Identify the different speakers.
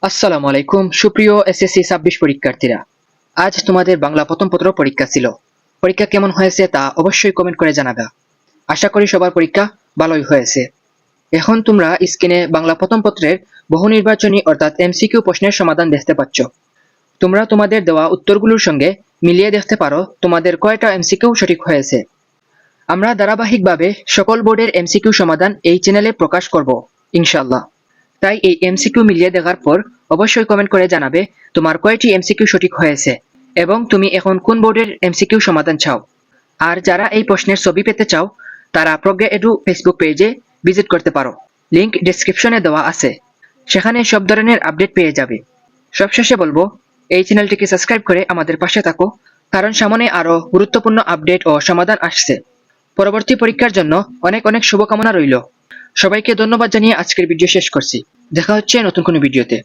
Speaker 1: আসসালামু আলাইকুম সুপ্রিয় এসএসসি 26 পরীক্ষার্থীরা। আজ তোমাদের বাংলা প্রথম পত্র পরীক্ষা ছিল। পরীক্ষা কেমন হয়েছে তা অবশ্যই কমেন্ট করে জানাবে। আশা করি সবার পরীক্ষা ভালোই হয়েছে। এখন তোমরা স্ক্রিনে বাংলা প্রথম পত্রের বহু নির্বাচনী অর্থাৎ এমসিকিউ প্রশ্নের সমাধান দেখতে পাচ্ছ। তোমরা তোমাদের দেওয়া উত্তরগুলোর সঙ্গে মিলিয়ে দেখতে পারো তোমাদের কয়টা এমসিকিউ সঠিক হয়েছে। আমরা ধারাবাহিকভাবে সকল বোর্ডের এমসিকিউ সমাধান এই চ্যানেলে প্রকাশ করব ইনশাআল্লাহ। তাই এই এমসিকিউ মিলিয়ে দেখার পর অবশ্যই কমেন্ট করে জানাবে তোমার কয়টি এমসিকিউ সঠিক হয়েছে এবং তুমি এখন কোন বোর্ডের এমসিকিউ সমাধান চাও। আর যারা এই প্রশ্নের ছবি পেতে চাও তারা প্রজ্ঞা এডু ফেসবুক পেজে ভিজিট করতে পারো। লিংক ডেসক্রিপশনে দেওয়া আছে, সেখানে সব ধরনের আপডেট পেয়ে যাবে। সবশেষে বলবো, এই চ্যানেলটিকে সাবস্ক্রাইব করে আমাদের পাশে থাকো, কারণ সামনে আরো গুরুত্বপূর্ণ আপডেট ও সমাধান আসছে। পরবর্তী পরীক্ষার জন্য অনেক অনেক শুভকামনা রইল। সবাইকে ধন্যবাদ জানিয়ে আজকের ভিডিও শেষ করছি। দেখা হচ্ছে নতুন কোনো ভিডিওতে।